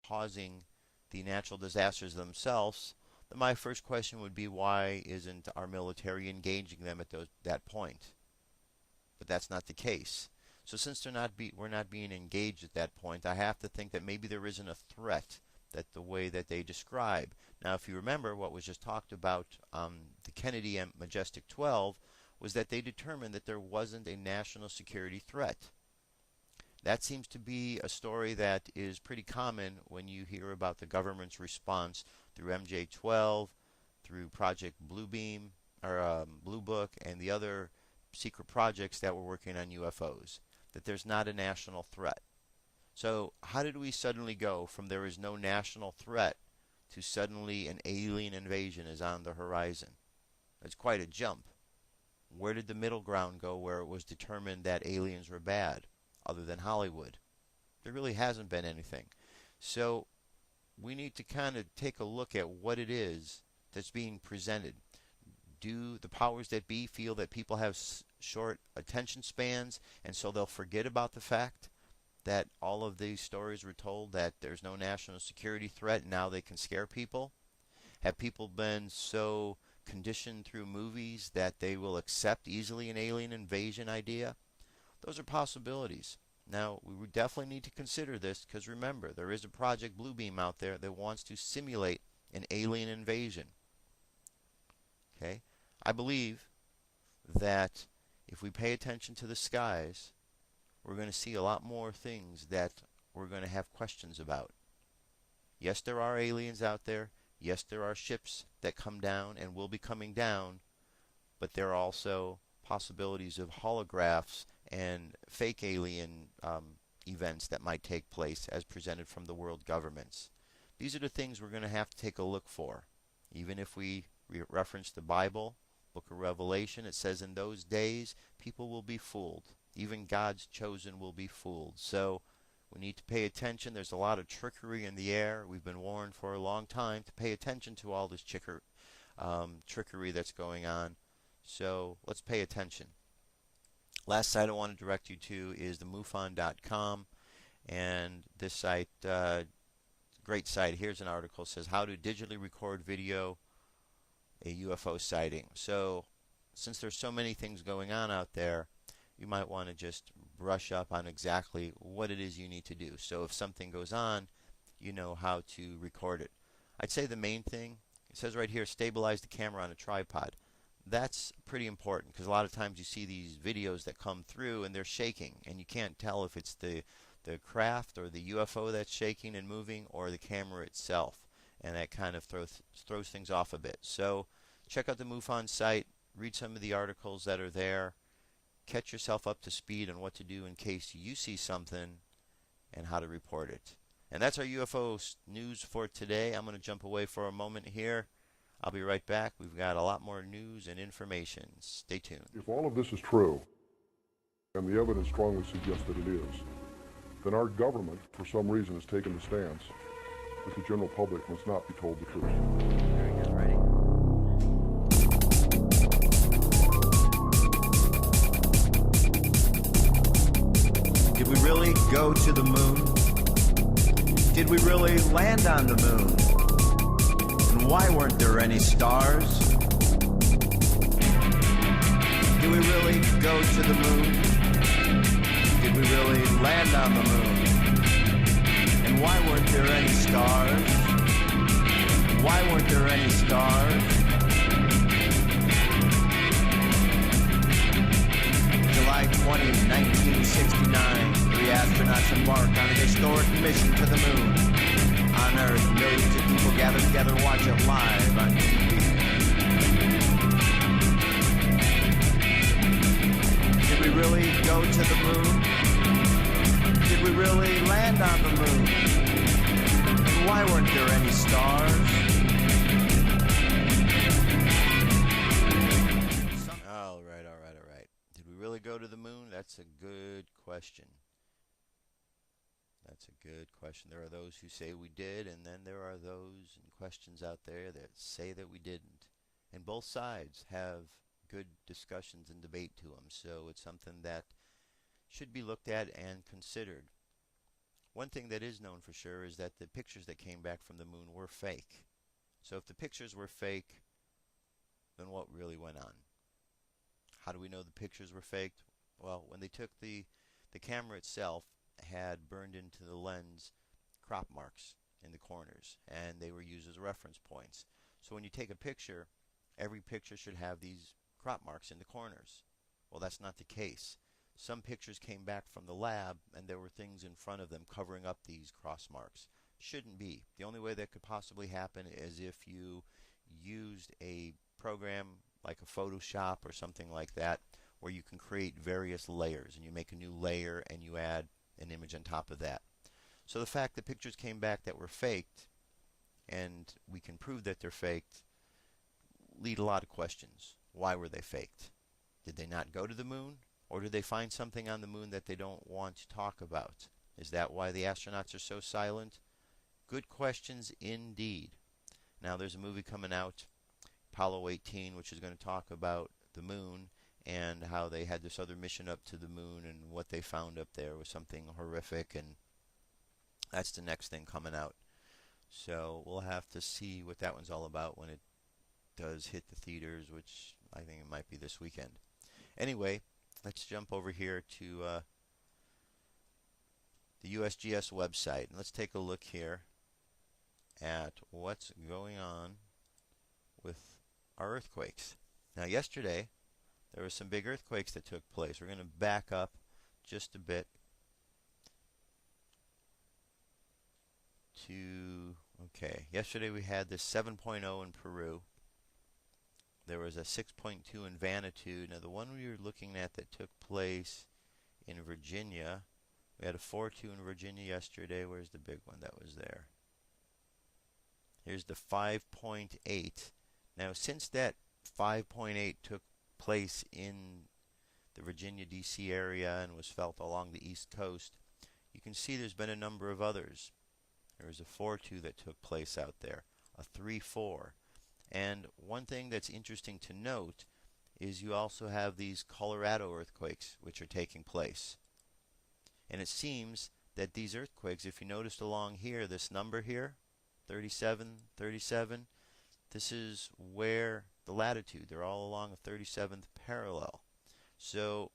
causing the natural disasters themselves, then my first question would be, why isn't our military engaging them at that point? But that's not the case. So since we're not being engaged at that point, I have to think that maybe there isn't a threat that the way that they describe. Now, if you remember what was just talked about, the Kennedy and Majestic 12, was that they determined that there wasn't a national security threat. That seems to be a story that is pretty common when you hear about the government's response through MJ-12, through Project Bluebeam, or Blue Book, and the other secret projects that were working on UFOs, that there's not a national threat. So how did we suddenly go from there is no national threat to suddenly an alien invasion is on the horizon? It's quite a jump. Where did the middle ground go where it was determined that aliens were bad, other than Hollywood? There really hasn't been anything. So we need to kind of take a look at what it is that's being presented. Do the powers that be feel that people have short attention spans, and so they'll forget about the fact that all of these stories were told that there's no national security threat and now they can scare people? Have people been so conditioned through movies that they will accept easily an alien invasion idea? Those are possibilities. Now, we would definitely need to consider this, because remember, there is a Project Bluebeam out there that wants to simulate an alien invasion. Okay? I believe that if we pay attention to the skies, we're going to see a lot more things that we're going to have questions about. Yes, there are aliens out there. Yes, there are ships that come down and will be coming down, but there are also possibilities of holographs and fake alien events that might take place as presented from the world governments. These are the things we're going to have to take a look for. Even if we reference the Bible, Book of Revelation, it says in those days people will be fooled. Even God's chosen will be fooled. So we need to pay attention. There's a lot of trickery in the air. We've been warned for a long time to pay attention to all this trickery that's going on. So let's pay attention. Last site I want to direct you to is the MUFON.com, and this site, great site. Here's an article. It says, how to digitally record video a UFO sighting. So since there's so many things going on out there, you might want to just brush up on exactly what it is you need to do. So if something goes on, you know how to record it. I'd say the main thing, it says right here, stabilize the camera on a tripod. That's pretty important, because a lot of times you see these videos that come through and they're shaking, and you can't tell if it's the craft or the UFO that's shaking and moving or the camera itself, and that kind of throws things off a bit. So check out the MUFON site, read some of the articles that are there, catch yourself up to speed on what to do in case you see something and how to report it. And that's our UFO news for today. I'm going to jump away for a moment here. I'll be right back. We've got a lot more news and information. Stay tuned. If all of this is true, and the evidence strongly suggests that it is, then our government, for some reason, has taken the stance that the general public must not be told the truth. Very good. Ready? Did we really go to the moon? Did we really land on the moon? And why weren't there any stars? Did we really go to the moon? Did we really land on the moon? And why weren't there any stars? Why weren't there any stars? July 20, 1969, three astronauts embarked on a historic mission to the moon. On Earth, millions of people gather together and watch it live on TV. Did we really go to the moon? Did we really land on the moon? And why weren't there any stars? All right. Did we really go to the moon? That's a good question. That's a good question. There are those who say we did, and then there are those and questions out there that say that we didn't. And both sides have good discussions and debate to them, so it's something that should be looked at and considered. One thing that is known for sure is that the pictures that came back from the moon were fake. So if the pictures were fake, then what really went on? How do we know the pictures were faked? Well, when they took the camera itself had burned into the lens crop marks in the corners, and they were used as reference points. So when you take a picture, every picture should have these crop marks in the corners. Well, that's not the case. Some pictures came back from the lab, and there were things in front of them covering up these cross marks. Shouldn't be. The only way that could possibly happen is if you used a program like a Photoshop or something like that, where you can create various layers, and you make a new layer and you add an image on top of that. So the fact that pictures came back that were faked, and we can prove that they're faked, lead a lot of questions. Why were they faked? Did they not go to the moon? Or did they find something on the moon that they don't want to talk about? Is that why the astronauts are so silent? Good questions indeed. Now there's a movie coming out, Apollo 18, which is going to talk about the moon and how they had this other mission up to the moon, and what they found up there was something horrific, and that's the next thing coming out. So we'll have to see what that one's all about when it does hit the theaters, which I think it might be this weekend. Anyway, let's jump over here to the USGS website, and let's take a look here at what's going on with our earthquakes. Now yesterday there were some big earthquakes that took place. We're going to back up just a bit to, okay, yesterday we had this 7.0 in Peru. There was a 6.2 in Vanuatu. Now the one we were looking at that took place in Virginia, we had a 4.2 in Virginia yesterday. Where's the big one that was there? Here's the 5.8. Now since that 5.8 took place in the Virginia DC area and was felt along the East Coast, you can see there's been a number of others. There was a 4.2 that took place out there, a 3.4. And one thing that's interesting to note is you also have these Colorado earthquakes which are taking place. And it seems that these earthquakes, if you noticed along here, this number here, 37, 37, this is where the latitude, they're all along a 37th parallel. So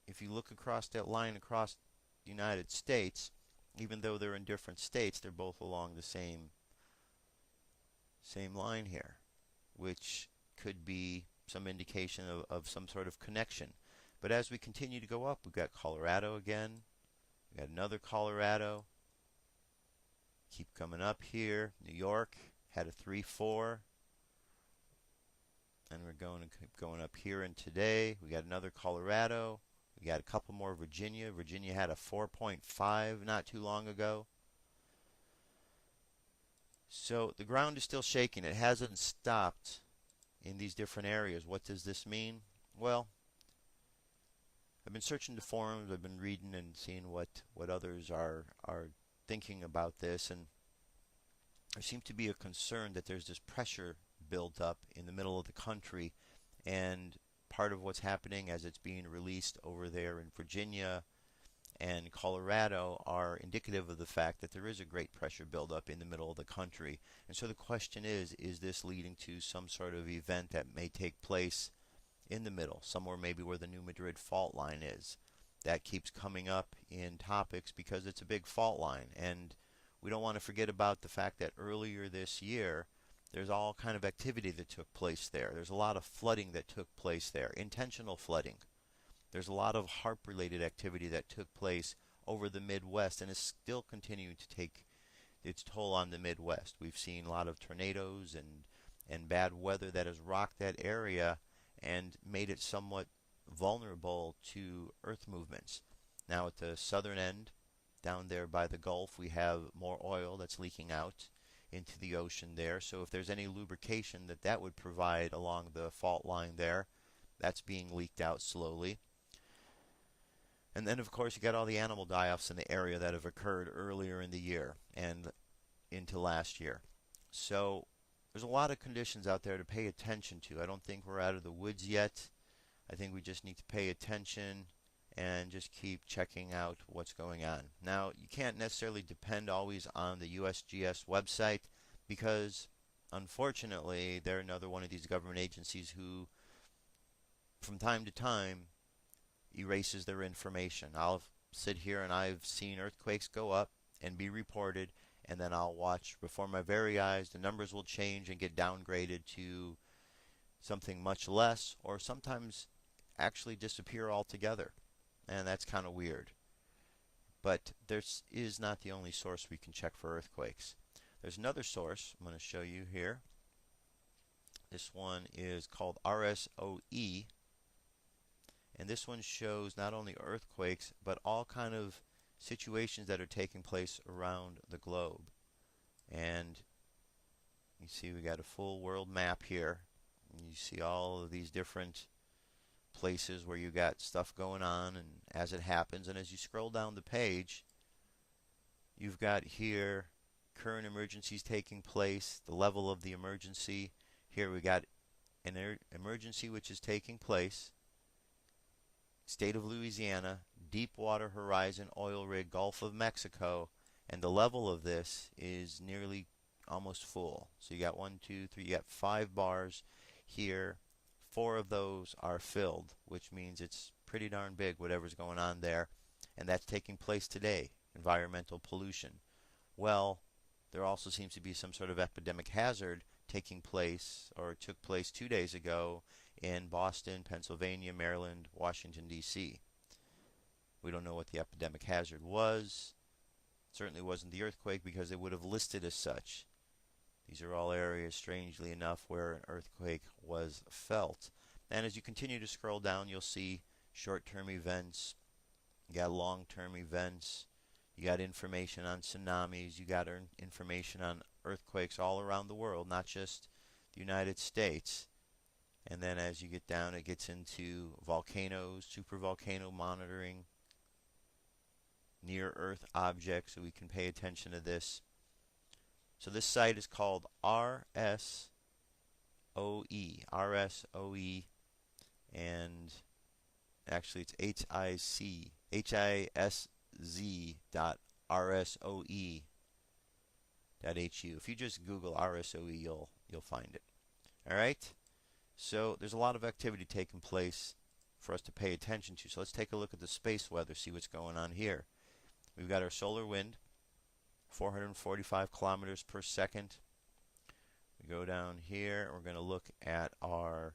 if you look across that line across the United States, even though they're in different states, they're both along the same line here, which could be some indication of some sort of connection. But as we continue to go up, we've got Colorado again, we've got another Colorado, keep coming up here. New York had a 3.4, and we're going to keep going up here. And today we got another Colorado, we got a couple more. Virginia had a 4.5 not too long ago. So the ground is still shaking. It hasn't stopped in these different areas. What does this mean? Well, I've been searching the forums, I've been reading and seeing what others are thinking about this, and there seems to be a concern that there's this pressure built up in the middle of the country, and part of what's happening as it's being released over there in Virginia and Colorado are indicative of the fact that there is a great pressure buildup in the middle of the country. And so the question is this leading to some sort of event that may take place in the middle, somewhere maybe where the New Madrid fault line is? That keeps coming up in topics because it's a big fault line, and we don't want to forget about the fact that earlier this year there's all kind of activity that took place there. There's a lot of flooding that took place there, intentional flooding. There's a lot of HAARP-related activity that took place over the Midwest and is still continuing to take its toll on the Midwest. We've seen a lot of tornadoes and bad weather that has rocked that area and made it somewhat vulnerable to earth movements. Now at the southern end, down there by the Gulf, we have more oil that's leaking out into the ocean there. So if there's any lubrication that would provide along the fault line there, that's being leaked out slowly. And then of course you got all the animal die-offs in the area that have occurred earlier in the year and into last year. So there's a lot of conditions out there to pay attention to. I don't think we're out of the woods yet. I think we just need to pay attention and just keep checking out what's going on. Now, you can't necessarily depend always on the USGS website because, unfortunately, they're another one of these government agencies who, from time to time, erases their information. I'll sit here and I've seen earthquakes go up and be reported, and then I'll watch before my very eyes the numbers will change and get downgraded to something much less, or sometimes actually disappear altogether. And that's kind of weird. But this is not the only source we can check for earthquakes. There's another source I'm going to show you here. This one is called RSOE, and this one shows not only earthquakes but all kind of situations that are taking place around the globe. And you see we got a full world map here. You see all of these different places where you got stuff going on and as it happens, and as you scroll down the page you've got here current emergencies taking place, the level of the emergency. Here we got an emergency which is taking place, state of Louisiana, Deepwater Horizon oil rig, Gulf of Mexico, and the level of this is nearly almost full. So you got 1, 2, 3, you got 5 bars here. 4 of those are filled, which means it's pretty darn big, whatever's going on there. And that's taking place today, environmental pollution. Well, there also seems to be some sort of epidemic hazard taking place, or took place 2 days ago in Boston, Pennsylvania, Maryland, Washington, D.C. We don't know what the epidemic hazard was. It certainly wasn't the earthquake because they would have listed as such. These are all areas, strangely enough, where an earthquake was felt. And as you continue to scroll down, you'll see short-term events, you got long-term events, you got information on tsunamis, you got information on earthquakes all around the world, not just the United States. And then as you get down, it gets into volcanoes, supervolcano monitoring, near-Earth objects, so we can pay attention to this. So this site is called RSOE, and actually it's HISZ.RSOE.hu. If you just Google RSOE, you'll find it. All right. So there's a lot of activity taking place for us to pay attention to. So let's take a look at the space weather, see what's going on here. We've got our solar wind, 445 kilometers per second. We go down here, we're going to look at our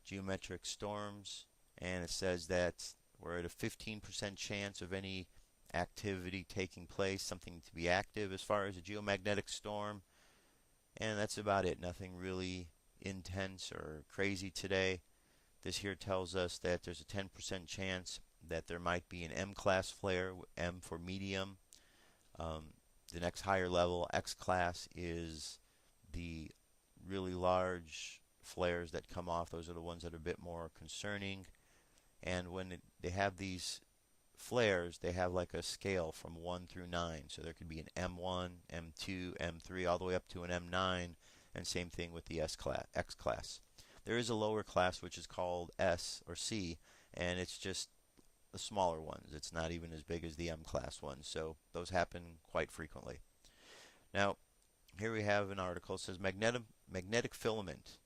geometric storms, and it says that we're at a 15% chance of any activity taking place, something to be active as far as a geomagnetic storm, and that's about it. Nothing really intense or crazy today. This here tells us that there's a 10% chance that there might be an M-class flare, M for medium. The next higher level, X-class, is the really large flares that come off. Those are the ones that are a bit more concerning. And when they have these flares, they have like a scale from 1 through 9. So there could be an M1, M2, M3, all the way up to an M9, and same thing with the X-class. There is a lower class which is called S or C, and it's just the smaller ones. It's not even as big as the M-class ones, so those happen quite frequently. Now, here we have an article. It says magnetic filament.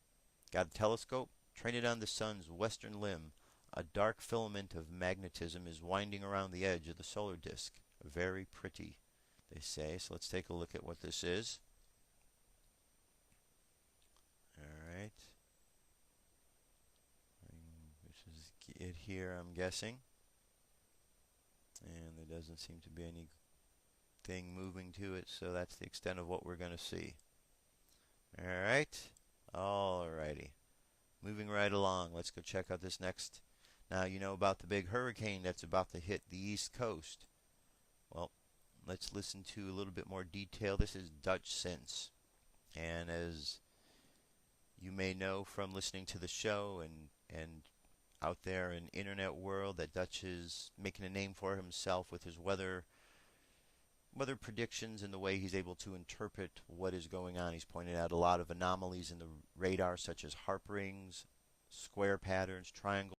Got a telescope? Train it on the sun's western limb. A dark filament of magnetism is winding around the edge of the solar disk. Very pretty, they say. So let's take a look at what this is. Alright. This is it here, I'm guessing. And there doesn't seem to be anything moving to it, so that's the extent of what we're going to see. Alrighty. Moving right along, let's go check out this next. Now, you know about the big hurricane that's about to hit the East Coast. Well, let's listen to a little bit more detail. This is Dutch Sense. And as you may know from listening to the show and out there in the internet world, that Dutch is making a name for himself with his weather predictions and the way he's able to interpret what is going on. He's pointed out a lot of anomalies in the radar, such as harp rings, square patterns, triangles.